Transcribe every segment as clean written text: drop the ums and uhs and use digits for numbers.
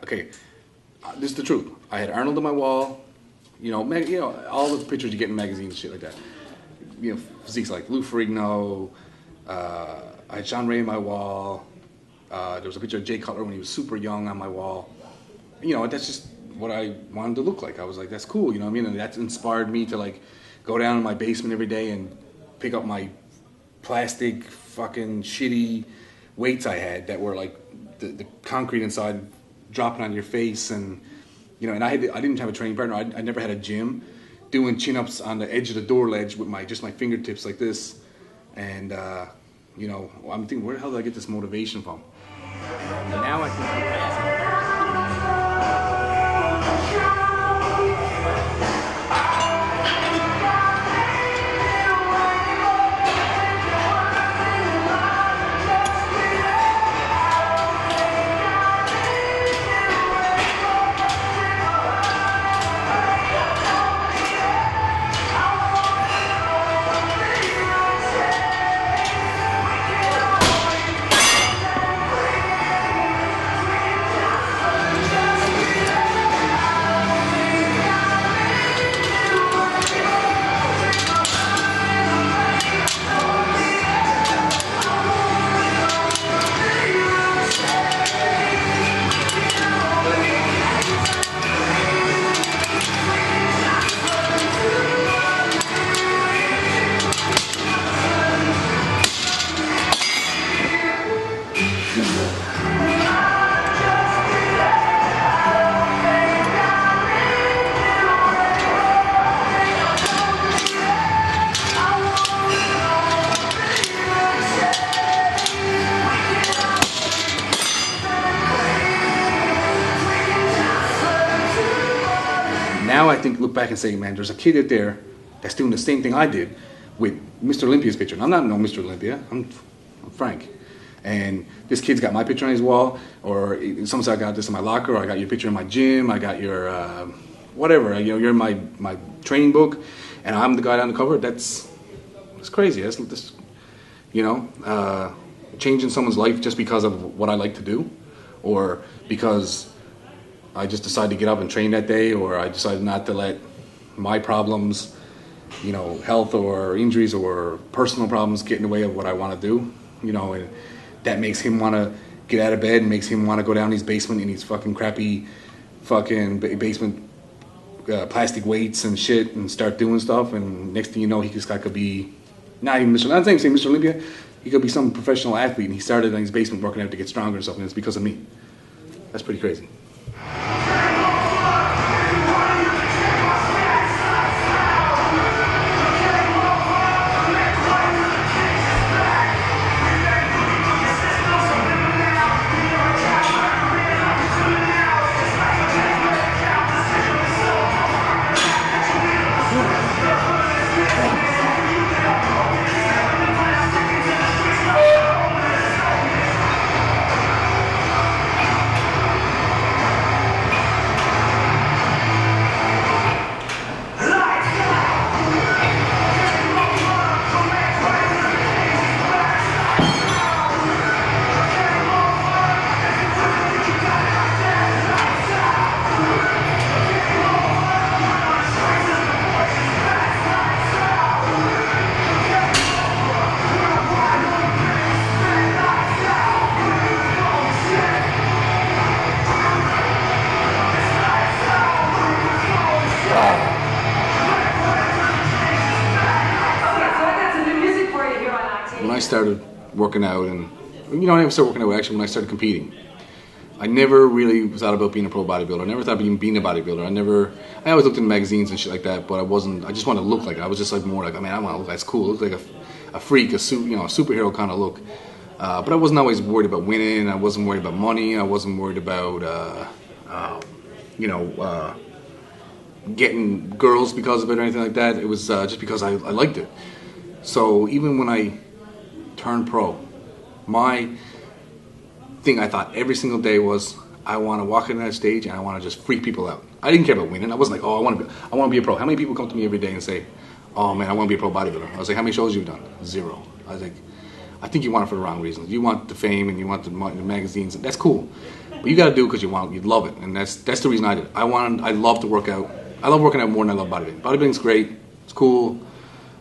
okay, this is the truth. I had Arnold on my wall, all the pictures you get in magazines and shit like that. Physiques like Lou Ferrigno. I had Sean Ray on my wall. There was a picture of Jay Cutler when he was super young on my wall. That's just what I wanted to look like. I was like, that's cool, And that inspired me to like go down in my basement every day and pick up my plastic fucking shitty weights I had that were like the concrete inside dropping on your face, and and I didn't have a training partner. I never had a gym. Doing chin-ups on the edge of the door ledge with my fingertips like this, and I'm thinking, where the hell did I get this motivation from? Now I think. Now I think, look back and say, man, there's a kid out there that's doing the same thing I did with Mr. Olympia's picture. And I'm not no Mr. Olympia. I'm Frank. And this kid's got my picture on his wall, or someone said I got this in my locker, or I got your picture in my gym, I got your whatever. You're in my training book, and I'm the guy on the cover. That's crazy. That's changing someone's life just because of what I like to do, or because I just decided to get up and train that day, or I decided not to let my problems, health or injuries or personal problems get in the way of what I want to do, and that makes him want to get out of bed and makes him want to go down his basement in these fucking crappy fucking basement plastic weights and shit and start doing stuff, and next thing you know, this guy could be not even Mr. I'm not saying Mr. Olympia, he could be some professional athlete, and he started in his basement working out to get stronger and stuff, and it's because of me. That's pretty crazy. When I started working out, and I never started working out actually when I started competing, I never really thought about being a pro bodybuilder. I never thought about being a bodybuilder. I always looked in magazines and shit like that, but I just wanted to look like it. I was just like more like, I want to look, that's cool. It looked like a freak, a superhero kind of look. But I wasn't always worried about winning. I wasn't worried about money. I wasn't worried about, getting girls because of it or anything like that. It was just because I liked it. So even when I turned pro, my thing I thought every single day was, I want to walk in that stage and I want to just freak people out. I didn't care about winning. I wasn't like, oh, I want to be a pro. How many people come to me every day and say, oh man, I want to be a pro bodybuilder? I was like, how many shows you've done? 0. I was like, I think you want it for the wrong reasons. You want the fame and you want the magazines. That's cool. But you got to do it because you love it, and that's the reason I did it. I love to work out. I love working out more than I love bodybuilding. Bodybuilding's great, it's cool,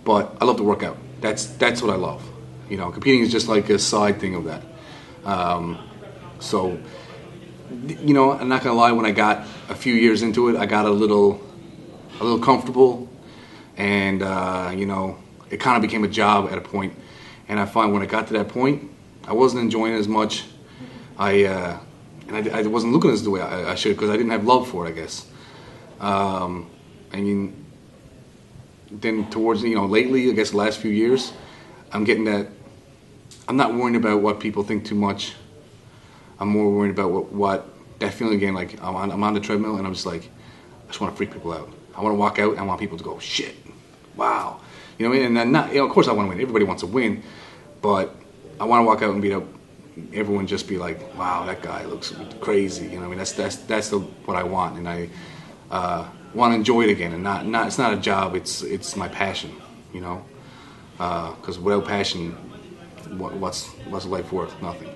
but I love to work out. That's what I love. You know, competing is just like a side thing of that. So, you know, I'm not gonna lie. When I got a few years into it, I got a little comfortable, and you know, it kind of became a job at a point. And I find when I got to that point, I wasn't enjoying it as much. I wasn't looking at it the way I should, because I didn't have love for it, I guess. I mean, then towards, you know, lately, I guess the last few years, I'm getting that. I'm not worrying about what people think too much. I'm more worried about what that feeling again. Like I'm on the treadmill, and I'm just like, I just want to freak people out. I want to walk out, and I want people to go, shit, wow, you know what I mean? And not, you know, of course I want to win. Everybody wants to win, but I want to walk out and beat up. Everyone just be like, wow, that guy looks crazy. You know what I mean? That's what I want, and I want to enjoy it again, and not it's not a job. It's my passion. You know, because without passion, what's life worth? Nothing.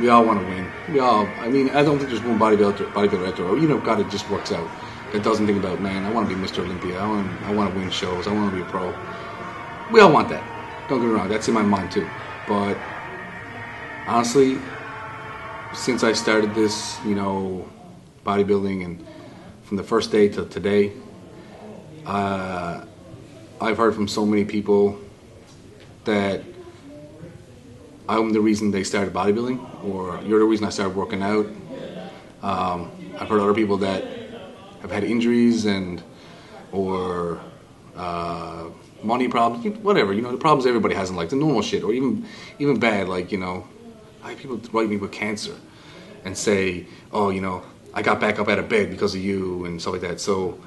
We all want to win. I mean, I don't think there's one bodybuilder out there, or even a guy that just works out, that doesn't think about, man, I want to be Mr. Olympia. I want to win shows. I want to be a pro. We all want that. Don't get me wrong. That's in my mind too. But honestly, since I started this, you know, bodybuilding, and from the first day to today, I've heard from so many people that I'm the reason they started bodybuilding, or you're the reason I started working out. I've heard other people that have had injuries or money problems, whatever, you know, the problems everybody has in life, the normal shit, or even bad, like, you know, I have people write me with cancer and say, oh, you know, I got back up out of bed because of you and stuff like that. So,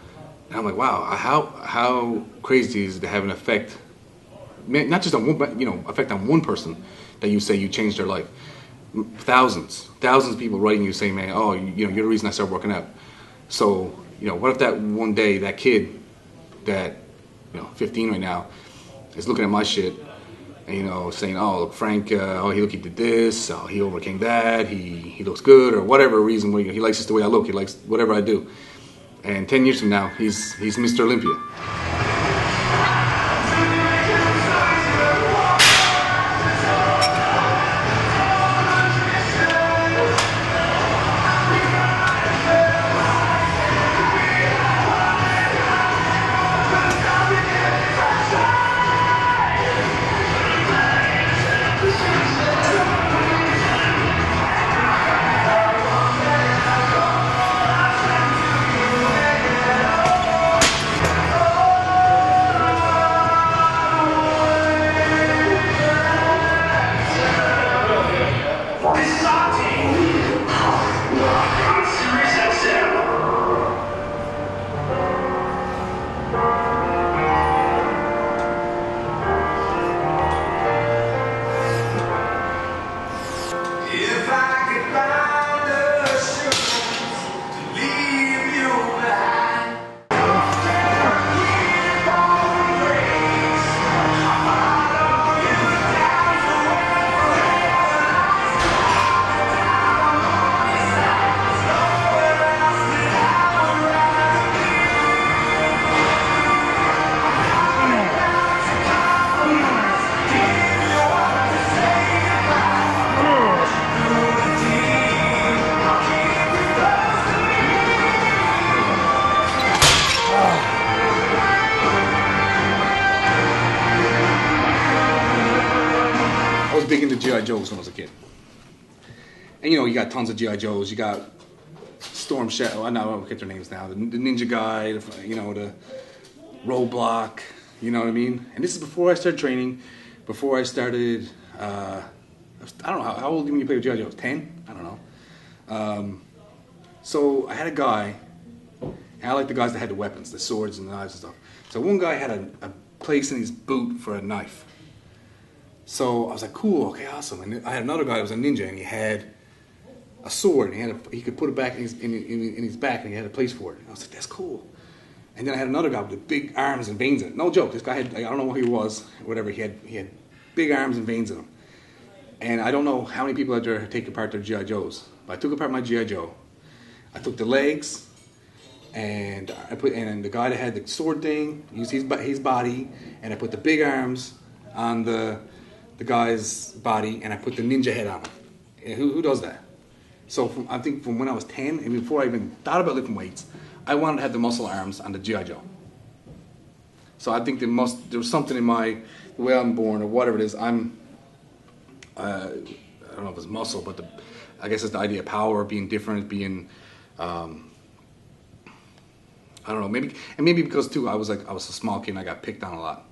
and I'm like, wow, how crazy is it to have an effect, not just on one, but, you know, effect on one person, that you say you changed their life. Thousands of people writing you saying, man, oh, you know, you're the reason I started working out. So, you know, what if that one day, that kid that, you know, 15 right now, is looking at my shit and, you know, saying, oh, look, Frank, he did this, he overcame that, he looks good, or whatever reason, he likes just the way I look, he likes whatever I do. And 10 years from now, he's Mr. Olympia. big into GI Joes when I was a kid, and you know, you got tons of GI Joes. You got Storm Shadow. I don't get their names now. The Ninja Guy. You know, the Roadblock. You know what I mean? And this is before I started training. Before I started. I don't know how old when you play with GI Joes. 10? I don't know. So I had a guy. And I like the guys that had the weapons, the swords and the knives and stuff. So one guy had a place in his boot for a knife. So I was like, cool, okay, awesome. And I had another guy that was a ninja, and he had a sword, and he could put it back in his back, and he had a place for it. And I was like, that's cool. And then I had another guy with the big arms and veins in it. No joke, this guy had, I don't know what he was, whatever, he had big arms and veins in him. And I don't know how many people out there take apart their GI Joes, but I took apart my GI Joe. I took the legs, and the guy that had the sword thing used his body, and I put the big arms on the guy's body, and I put the ninja head on him. And who does that? So I think from when I was 10, and before I even thought about lifting weights, I wanted to have the muscle arms on the GI Joe. So I think there was something in the way I'm born or whatever it is. I don't know if it's muscle, but I guess it's the idea of power, being different, being I don't know, maybe because too I was a small kid and I got picked on a lot,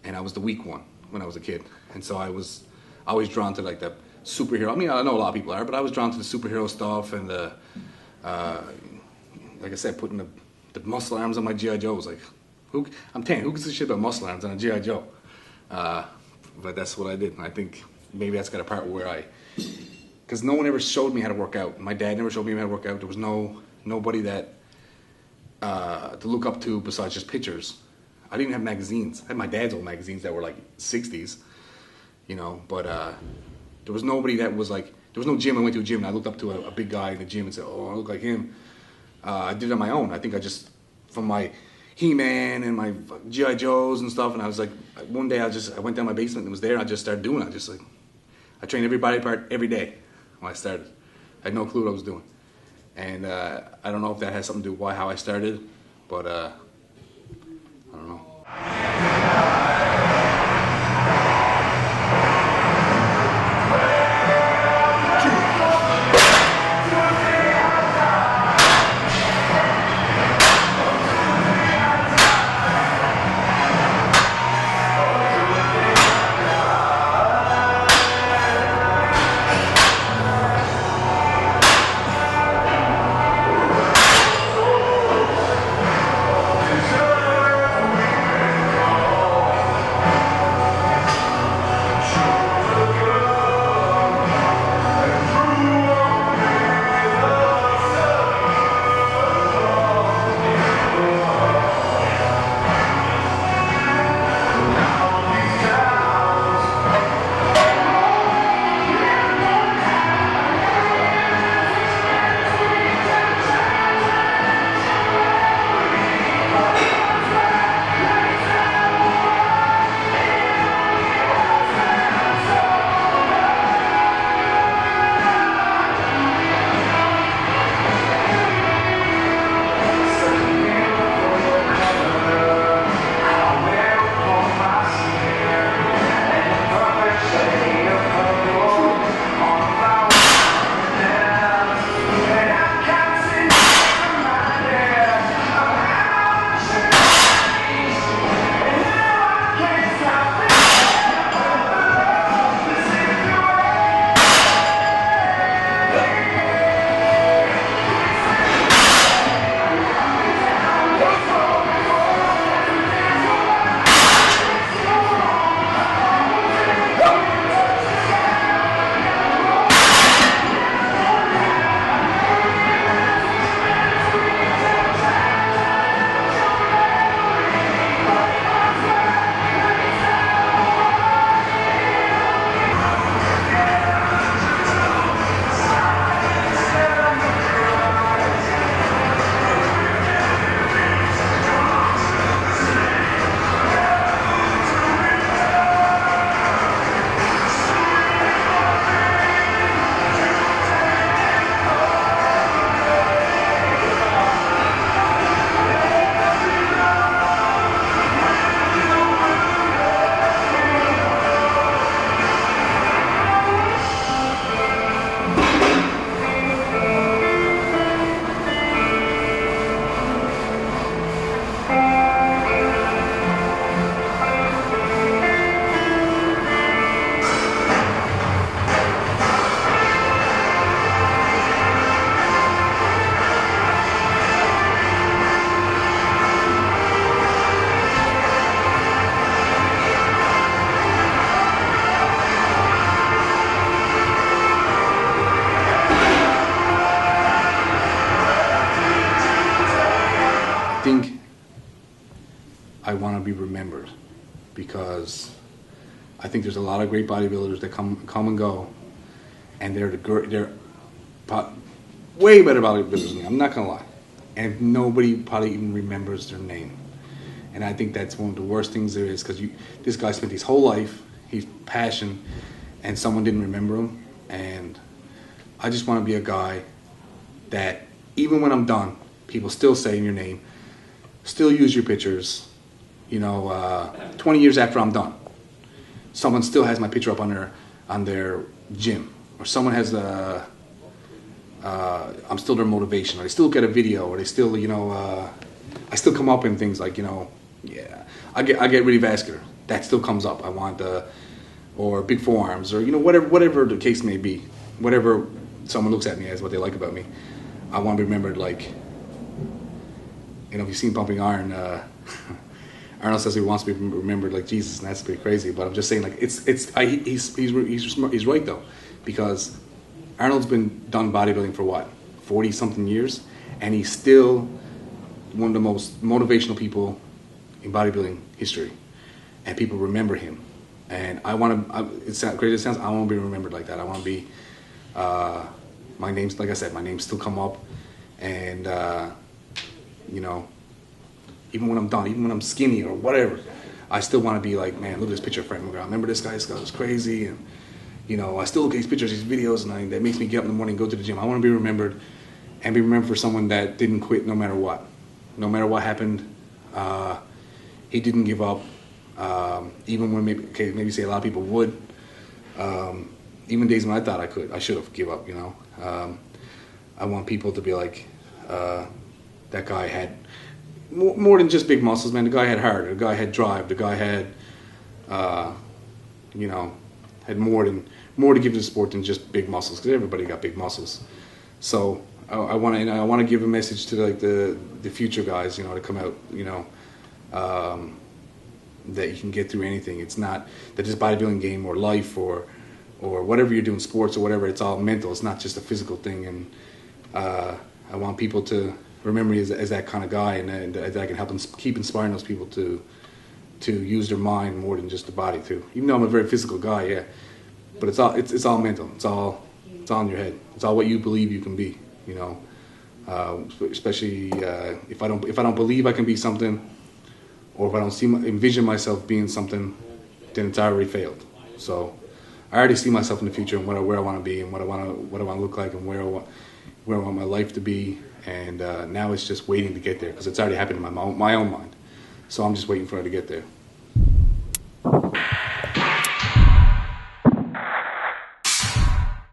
and I was the weak one when I was a kid, and so I was always drawn to like the superhero. I mean, I know a lot of people are, but I was drawn to the superhero stuff and the like I said, putting the muscle arms on my GI Joes. Like, I'm 10. Who gives a shit about muscle arms on a GI Joe? But that's what I did, and I think maybe that's got a part where because no one ever showed me how to work out. My dad never showed me how to work out. There was nobody that to look up to besides just pictures. I didn't have magazines. I had my dad's old magazines that were like 60s, you know, but there was nobody that was like, there was no gym. I went to a gym and I looked up to a big guy in the gym and said, oh, I look like him. I did it on my own. I think I just, from my He-Man and my G.I. Joes and stuff, and I was like, one day I went down my basement and it was there, and I just started doing it. I trained every body part every day when I started. I had no clue what I was doing. And I don't know if that has something to do with how I started, but I don't know. be remembered, because I think there's a lot of great bodybuilders that come and go, and they're way better bodybuilders than me. I'm not gonna lie, and nobody probably even remembers their name. And I think that's one of the worst things there is, because this guy spent his whole life, his passion, and someone didn't remember him. And I just want to be a guy that even when I'm done, people still say your name, still use your pictures. 20 years after I'm done, someone still has my picture up on their gym, or someone has I'm still their motivation, or they still get a video, or they still, I still come up in things like, I get really vascular. That still comes up. I want or big forearms, or whatever the case may be, whatever someone looks at me as what they like about me. I want to be remembered like, if you've seen Pumping Iron, Arnold says he wants to be remembered like Jesus, and that's pretty crazy. But I'm just saying, like, he's right though, because Arnold's been done bodybuilding for what, 40 something years, and he's still one of the most motivational people in bodybuilding history, and people remember him. And I want to, it's crazy as it sounds, I want to be remembered like that. I want to be, my name's, like I said, my name's still come up, and even when I'm done, even when I'm skinny or whatever, I still want to be like, man, look at this picture of Frank McGrath. Remember this guy? This guy was crazy, and I still look at these pictures, these videos, and that makes me get up in the morning and go to the gym. I want to be remembered, and be remembered for someone that didn't quit no matter what. No matter what happened, he didn't give up. Even when maybe say a lot of people would. Even days when I thought I should have give up. I want people to be like, that guy had more than just big muscles, man. The guy had heart. The guy had drive. The guy had, had more to give to the sport than just big muscles. Because everybody got big muscles. So I want to give a message to like the future guys, to come out, that you can get through anything. It's not that this bodybuilding game or life or whatever you're doing, sports or whatever. It's all mental. It's not just a physical thing. And I want people to remember me as that kind of guy, and that I can help keep inspiring those people to use their mind more than just the body too. Even though I'm a very physical guy, yeah, but it's all mental. It's all in your head. It's all what you believe you can be. Especially if I don't believe I can be something, or if I don't envision myself being something, then it's already failed. So I already see myself in the future and where I want to be and what I want to look like and where I want my life to be. And now it's just waiting to get there, because it's already happened in my own mind. So I'm just waiting for it to get there.